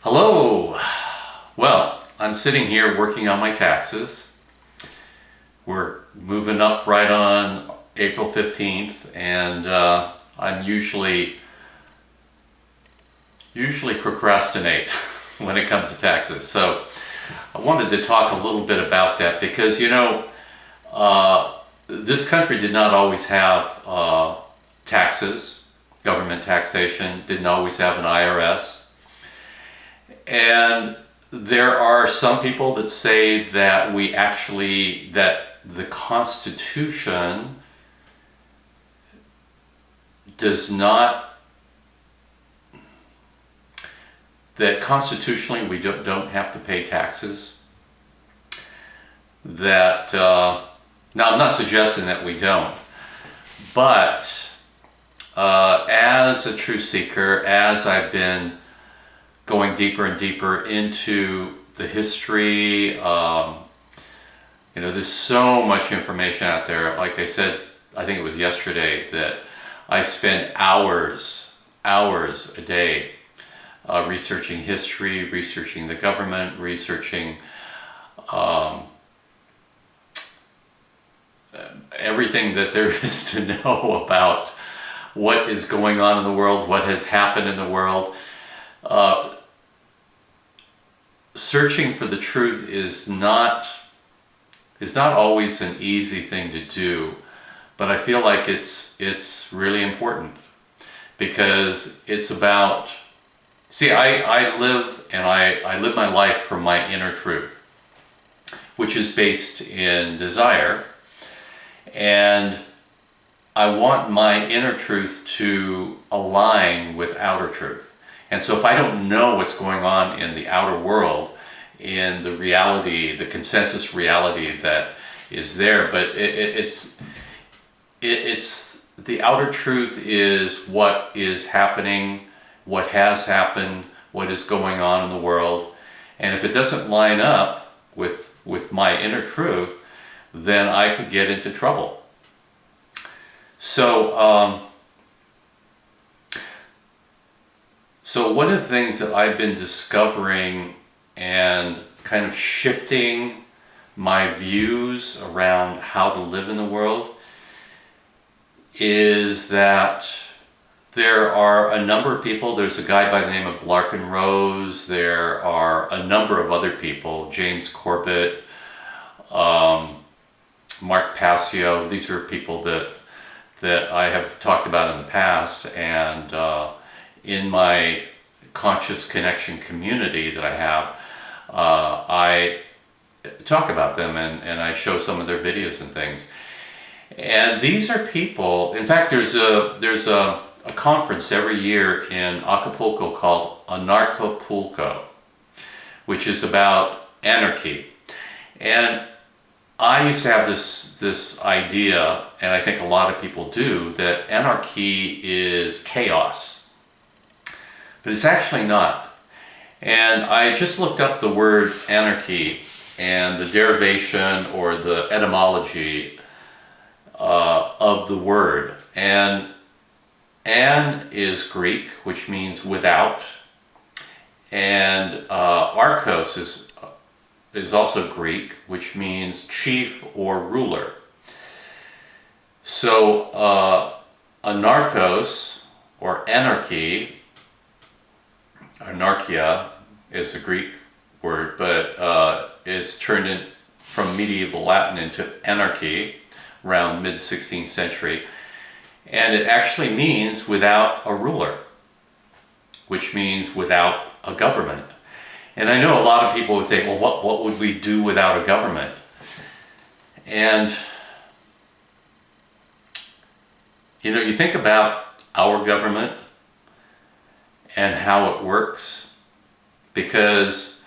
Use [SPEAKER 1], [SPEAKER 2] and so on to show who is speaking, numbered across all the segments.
[SPEAKER 1] Hello! Well, I'm sitting here working on my taxes. We're moving up right on April 15th, and I'm usually procrastinate when it comes to taxes. So I wanted to talk a little bit about that because, this country did not always have taxes, government taxation, didn't always have an IRS. And there are some people that say that that the Constitution does not, that constitutionally we don't have to pay taxes. That, now I'm not suggesting that we don't, but as a truth seeker, as I've been going deeper and deeper into the history, there's so much information out there. Like I said, I think it was yesterday, that I spend hours a day researching history, researching the government, researching everything that there is to know about what is going on in the world, what has happened in the world. Searching for the truth is not always an easy thing to do, but I feel like it's really important, because it's about, I live my life from my inner truth, which is based in desire, and I want my inner truth to align with outer truth. And so if I don't know what's going on in the outer world, in the reality, the consensus reality that is there, but it's the outer truth is what is happening, what has happened, what is going on in the world. And if it doesn't line up with my inner truth, then I could get into trouble. So one of the things that I've been discovering and kind of shifting my views around how to live in the world is that there are a number of people. There's a guy by the name of Larkin Rose. There are a number of other people, James Corbett, Mark Passio. These are people that I have talked about in the past, and in my conscious connection community that I have, I talk about them and I show some of their videos and things. And these are people, in fact, there's a conference every year in Acapulco called Anarchy, which is about anarchy. And I used to have this idea, and I think a lot of people do, that anarchy is chaos. But it's actually not. And I just looked up the word anarchy and the derivation or the etymology of the word. And an is Greek, which means without. And archos is also Greek, which means chief or ruler. So anarchos, or anarchy, anarchia is a Greek word, but is turned in from medieval Latin into anarchy around mid-16th century. And it actually means without a ruler, which means without a government. And I know a lot of people would think, well, what would we do without a government? And, you think about our government and how it works, because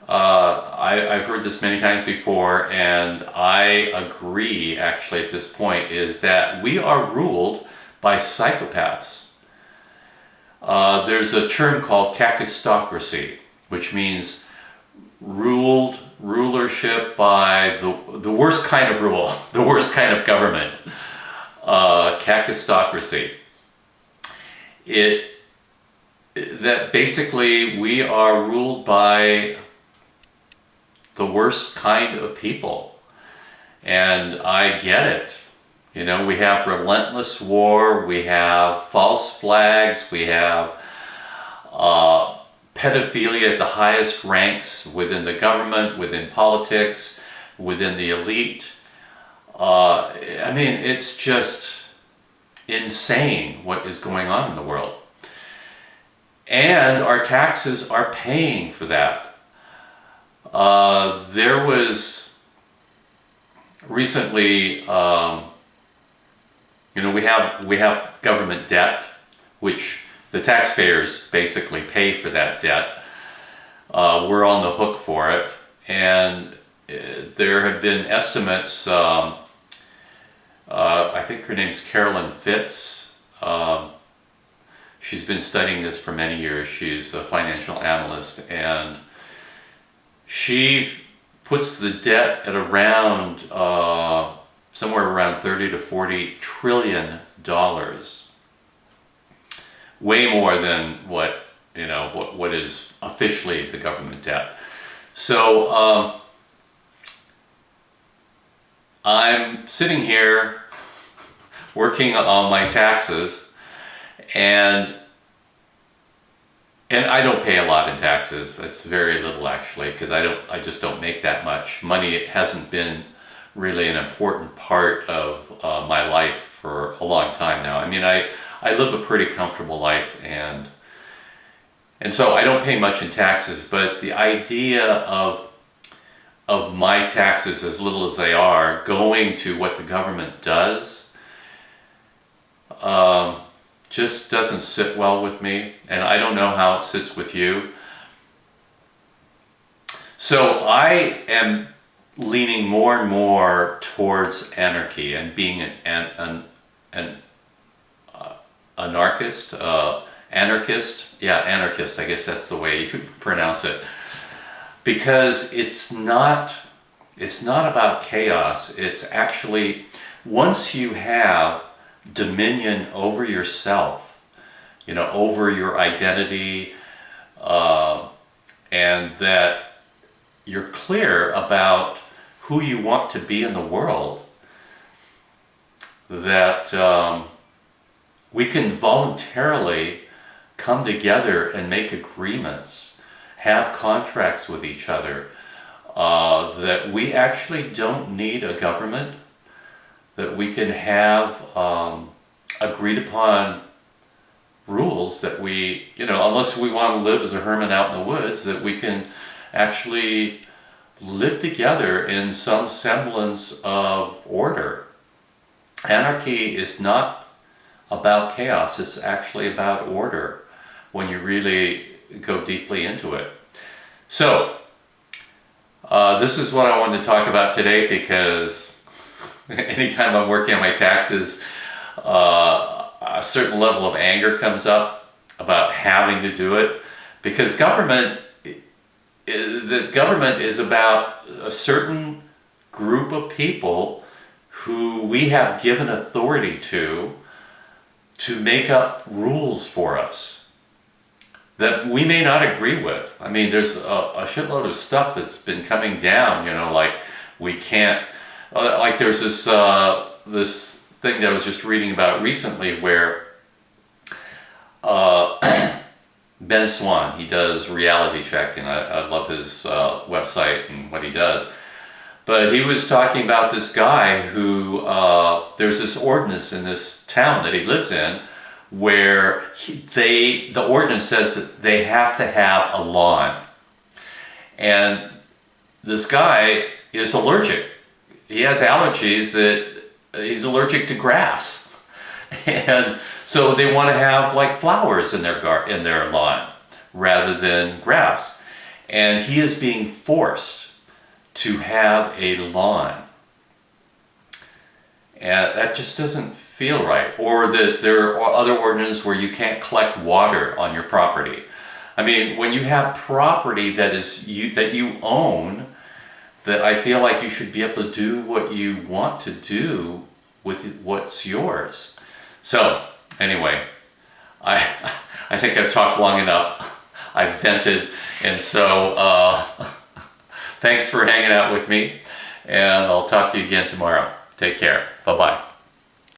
[SPEAKER 1] I've heard this many times before, and I agree actually at this point, is that we are ruled by psychopaths. There's a term called kakistocracy, which means rulership by the worst kind of rule, the worst kind of government, kakistocracy. It that basically we are ruled by the worst kind of people. And I get it. You know, we have relentless war, we have false flags, we have pedophilia at the highest ranks within the government, within politics, within the elite. I mean, it's just insane what is going on in the world. And our taxes are paying for that. There was recently, you know, we have government debt, which the taxpayers basically pay for that debt. We're on the hook for it, and there have been estimates. I think her name's Carolyn Fitz. She's been studying this for many years. She's a financial analyst, and she puts the debt at around somewhere around 30 to 40 trillion dollars. Way more than what, you know, what is officially the government debt. So I'm sitting here working on my taxes, and I don't pay a lot in taxes. It's very little, actually, because I just don't make that much money. It hasn't been really an important part of my life for a long time now. I mean, I live a pretty comfortable life, and so I don't pay much in taxes, but the idea of my taxes, as little as they are, going to what the government does, just doesn't sit well with me, and I don't know how it sits with you. So I am leaning more and more towards anarchy and being an anarchist, anarchist, I guess that's the way you pronounce it. Because it's not about chaos. It's actually, once you have dominion over yourself, you know, over your identity, and that you're clear about who you want to be in the world, that we can voluntarily come together and make agreements, have contracts with each other, that we actually don't need a government, that we can have agreed upon rules that we, you know, unless we want to live as a hermit out in the woods, that we can actually live together in some semblance of order. Anarchy is not about chaos, it's actually about order when you really go deeply into it. So, this is what I wanted to talk about today, because anytime I'm working on my taxes, a certain level of anger comes up about having to do it, because the government is about a certain group of people who we have given authority to make up rules for us that we may not agree with. I mean, there's a shitload of stuff that's been coming down, you know, like we can't, like there's this thing that I was just reading about recently where Ben Swan, he does Reality Check, and I love his website and what he does. But he was talking about this guy who, there's this ordinance in this town that he lives in where the ordinance says that they have to have a lawn. And this guy is allergic. He has allergies, that he's allergic to grass. And so they want to have like flowers in their lawn rather than grass. And he is being forced to have a lawn. And that just doesn't feel right. Or that there are other ordinances where you can't collect water on your property. I mean, when you have property that you own, that I feel like you should be able to do what you want to do with what's yours. So, anyway, I I think I've talked long enough. I've vented, and so thanks for hanging out with me, and I'll talk to you again tomorrow. Take care. Bye-bye.